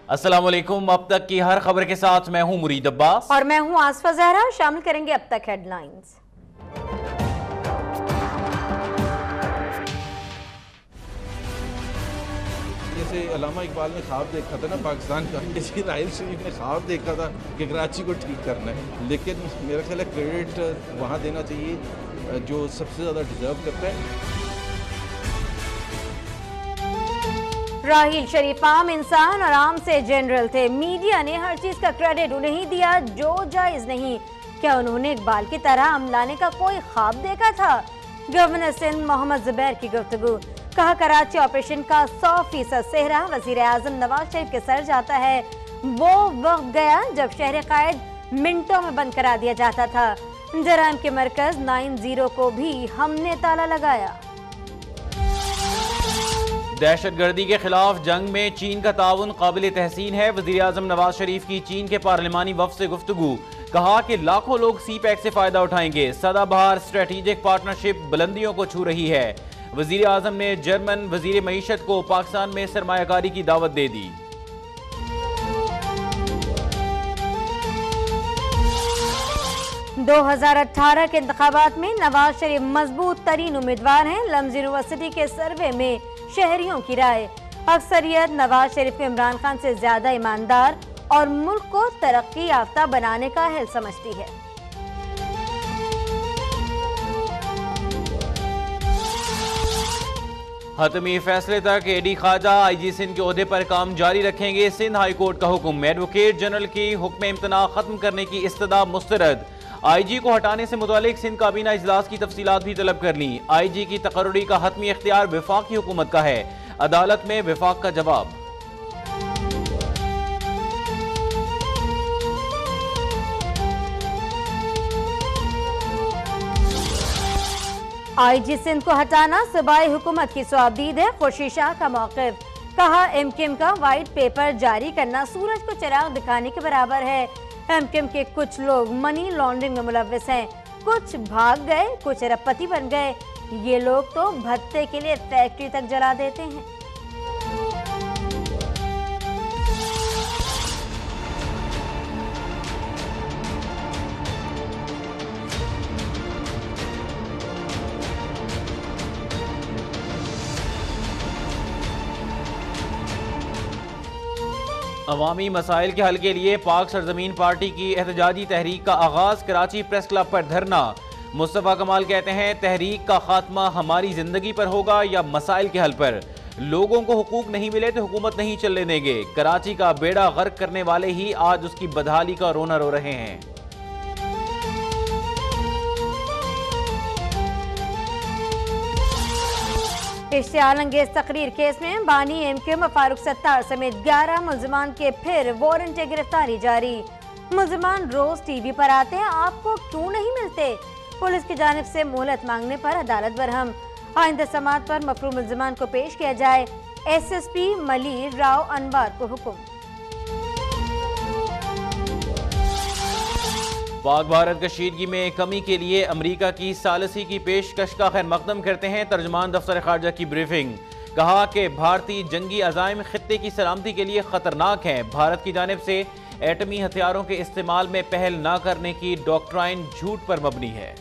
अस्सलाम वालेकुम। अब तक की हर खबर के साथ मैं हूं मुरीद अब्बास और मैं हूं आसफा जहरा। शामिल करेंगे अब तक हेडलाइंस। जैसे अल्लामा इकबाल ने ख्वाब देखा था ना पाकिस्तान का, इसी राहिल शरीफ ने ख्वाब देखा था कि कराची को ठीक करना है, लेकिन मेरा ख्याल है क्रेडिट वहाँ देना चाहिए जो सबसे ज़्यादा डिजर्व करता है। राहिल शरीफ आम इंसान और आम से जनरल थे। मीडिया ने हर चीज का क्रेडिट उन्हें ही दिया जो जायज नहीं। क्या उन्होंने इकबाल की तरह हम लाने का कोई ख्वाब देखा था? गवर्नर सिंध मोहम्मद जुबैर की गुफ्तगू। कहा कराची ऑपरेशन का 100% सेहरा वजीर आजम नवाज शरीफ के सर जाता है। वो वक्त गया जब शहर कायद मिनटों में बंद करा दिया जाता था। जराइम के मरकज 90 को भी हमने ताला लगाया। दहशतगर्दी के खिलाफ जंग में चीन का ताउन काबिल तहसीन है। वजीर आजम नवाज शरीफ की चीन के पार्लिमानी वफ्द से गुफ्तगू। कहा कि लाखों लोग सी पैक से फायदा उठाएंगे। सदाबहार स्ट्रेटेजिक पार्टनरशिप बुलंदियों को छू रही है। वजीर आजम ने जर्मन वजीर मईशत को पाकिस्तान में सरमायाकारी की दावत दे दी। दो 2018 के इंतखाबात में नवाज शरीफ मजबूत तरीन उम्मीदवार हैं। लम्स यूनिवर्सिटी के सर्वे में शहरियों की राय। अक्सरियत नवाज शरीफ को इमरान खान से ज्यादा ईमानदार और मुल्क को तरक्की याफ्ता बनाने का अहल समझती है। हतमी फैसले तक एडी ख्वाजा IG सिंध के ओहदे पर काम जारी रखेंगे। सिंध हाई कोर्ट का हुक्म। एडवोकेट जनरल की हुक्म इम्तना खत्म करने की इस्तदा मुस्तरद। IG को हटाने से मुतालिक सिंध काबीना इजलास की तफसीलात भी तलब कर ली। IG की तकर्री का हतमी इख्तियार वफाकी हुकूमत का है। अदालत में वफाक का जवाब। IG सिंध को हटाना सूबाई हुकूमत की सवाबदीद है। खुर्शीद शाह का मौक़िफ़। कहा MKM का वाइट पेपर जारी करना सूरज को चिराग दिखाने के बराबर है। MKM के कुछ लोग मनी लॉन्ड्रिंग में मुलव्विस हैं। कुछ भाग गए, कुछ अरबपति बन गए। ये लोग तो भत्ते के लिए फैक्ट्री तक जला देते हैं। अवामी मसाइल के हल के लिए पाक सरजमीन पार्टी की एहतजाजी तहरीक का आगाज। कराची प्रेस क्लब पर धरना। मुस्तफ़ा कमाल कहते हैं तहरीक का खात्मा हमारी जिंदगी पर होगा या मसाइल के हल पर। लोगों को हुकूक नहीं मिले तो हुकूमत नहीं चलने देंगे। कराची का बेड़ा गर्क करने वाले ही आज उसकी बदहाली का रोना रो रहे हैं। इश्तिहाल अंगेज तकरीर केस में बानी MKM फारूक सत्तार समेत 11 मुल्जिमान के फिर वारंट गिरफ्तारी जारी। मुल्जिमान रोज TV पर आते हैं, आपको क्यों नहीं मिलते? पुलिस की जानिब से मोहलत मांगने पर अदालत बरहम। आइंदा समाअत पर मफरूम मुल्जिमान को पेश किया जाए। SSP मलिर राव अनवर को हुक्म। पाक भारत कशीदगी में कमी के लिए अमरीका की सालसी की पेशकश का खैर मकदम करते हैं तर्जुमान दफ्तर खारजा की ब्रीफिंग। कहा कि भारतीय जंगी अज़ाइम खित्ते की सलामती के लिए खतरनाक हैं। भारत की जानिब से एटमी हथियारों के इस्तेमाल में पहल न करने की डॉक्ट्राइन झूठ पर मबनी है।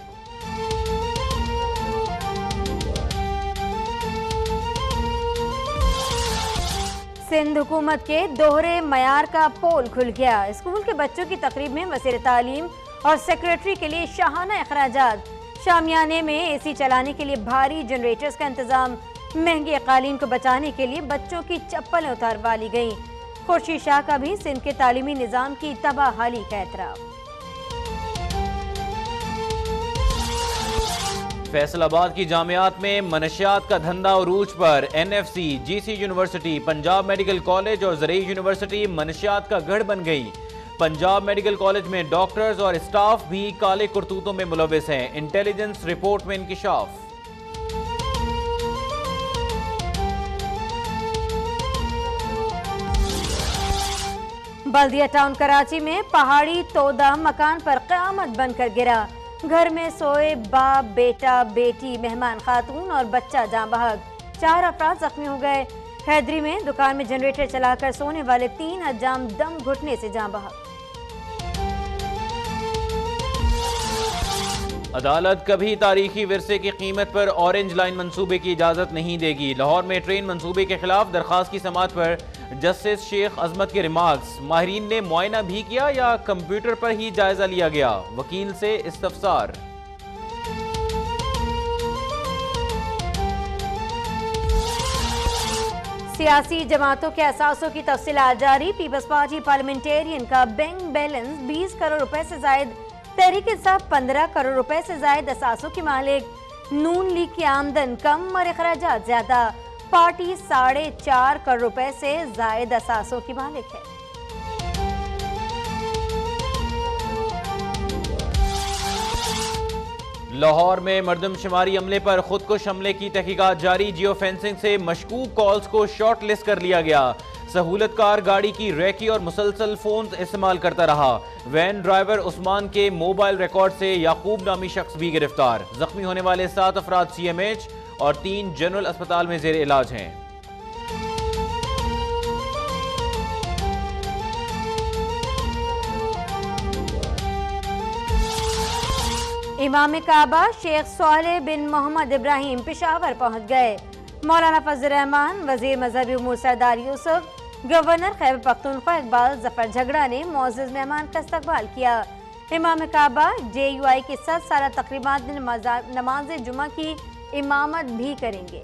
सिंध हुकूमत के दोहरे मयार का पोल खुल गया। स्कूल के बच्चों की तकरीब में वज़ीर तालीम और सेक्रेटरी के लिए शाहाना अखराजात। शामियाने में AC चलाने के लिए भारी जनरेटर्स का इंतजाम। महंगी कालीन को बचाने के लिए बच्चों की चप्पलें उतारवा ली गई। खुर्शीद शाह का भी सिंध के तालीमी निज़ाम की तबाहाली का एतराफ़। फैसलाबाद की जामियात में मनशियात का धंधा उरूज पर। NFC, GC university, Punjab medical college और ज़रई यूनिवर्सिटी मनशियात का गढ़ बन गई। पंजाब मेडिकल कॉलेज में डॉक्टर्स और स्टाफ भी काले करतूतों में मुलव्विस हैं। इंटेलिजेंस रिपोर्ट में इंकिशाफ। बल्दिया टाउन कराची में पहाड़ी तोदा मकान पर क़यामत बनकर गिरा। घर में सोए बाप, बेटा, बेटी, मेहमान खातून और बच्चा जाँ बहक। 4 अफराद जख्मी हो गए। हैदरी में दुकान में जनरेटर चलाकर सोने वाले 3 हज्जाम दम घुटने से जान बहक। अदालत कभी तारीखी विरसे की कीमत पर ऑरेंज लाइन मंसूबे की इजाजत नहीं देगी। लाहौर में ट्रेन मंसूबे के खिलाफ दरखास्त की समाअत पर जस्टिस शेख अजमत के रिमार्क्स। माहिरीन ने मुआयना भी किया या कंप्यूटर पर ही जायजा लिया गया, वकील से इस्तफसार। सियासी जमातों के असासों की तफसीलात जारी। पीपल्स पार्टी पार्लियामेंटेरियन का बैंक बैलेंस 20 करोड़ रुपए से जायद, तहरीक इंसाफ 15 करोड़ रुपए से जायद असासों की मालिक। नून लीग की आमदन कम और अखराजात ज्यादा, पार्टी 4.5 करोड़ रुपए से जायद असासों की मालिक है। लाहौर में मर्दमशुमारी अमले पर खुदकुश हमले की तहकीकात जारी। जियो फेंसिंग से मशकूक कॉल्स को शॉर्ट लिस्ट कर लिया गया। सहूलतकार गाड़ी की रैकी और मुसलसल फोन इस्तेमाल करता रहा। वैन ड्राइवर उस्मान के मोबाइल रिकॉर्ड से याकूब नामी शख्स भी गिरफ्तार। जख्मी होने वाले 7 अफराद CMH और 3 जनरल अस्पताल में जेर इलाज हैं। इमाम काबा शेख सालेह बिन मोहम्मद इब्राहिम पेशावर पहुंच गए। मौलाना फजल रहमान, वजीर मजहबी उमूर सरदार यूसुफ, गवर्नर खैबर पख्तूनख्वा इकबाल जफर झगड़ा ने मोअज़्ज़िज़ मेहमान का इस्तकबाल किया। इमाम काबा JUI की 7 साला तकरीबात में नमाज जुमा की इमामत भी करेंगे।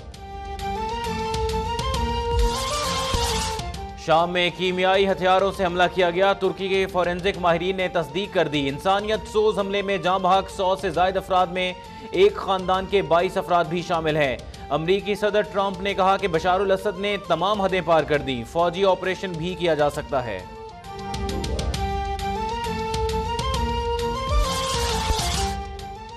शाम में कीमियाई हथियारों से हमला किया गया। तुर्की के फोरेंसिक माहिरीन ने तस्दीक कर दी। इंसानियत सोज हमले में जाँ बहक 100 से ज्यादा अफराद में एक खानदान के 22 अफराद भी शामिल हैं। अमरीकी सदर ट्रंप ने कहा कि बशारुल असद ने तमाम हदें पार कर दी, फौजी ऑपरेशन भी किया जा सकता है।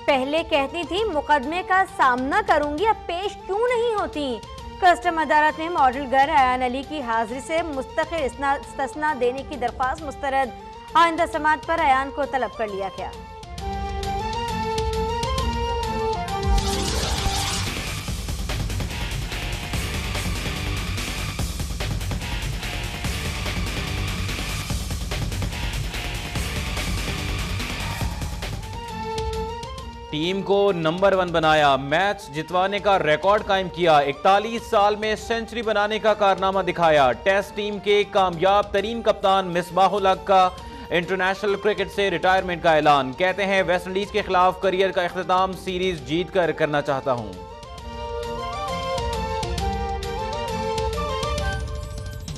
पहले कहती थी मुकदमे का सामना करूंगी, अब पेश क्यों नहीं होती। कस्टम अदालत में मॉडल गर अयान अली की हाजिरी से मुस्तकिल इस्तिस्ना देने की दरख्वास्त मुस्तरद। आइंदा समाअत पर अयान को तलब कर लिया गया। टीम को नंबर 1 बनाया, मैच जितवाने का रिकॉर्ड कायम किया। 41 साल में सेंचुरी बनाने का कारनामा दिखाया। टेस्ट टीम के कामयाब तरीन कप्तान मिसबाहुल हक का इंटरनेशनल क्रिकेट से रिटायरमेंट का ऐलान। कहते हैं वेस्ट इंडीज के खिलाफ करियर का इख्तिताम सीरीज जीत कर करना चाहता हूं।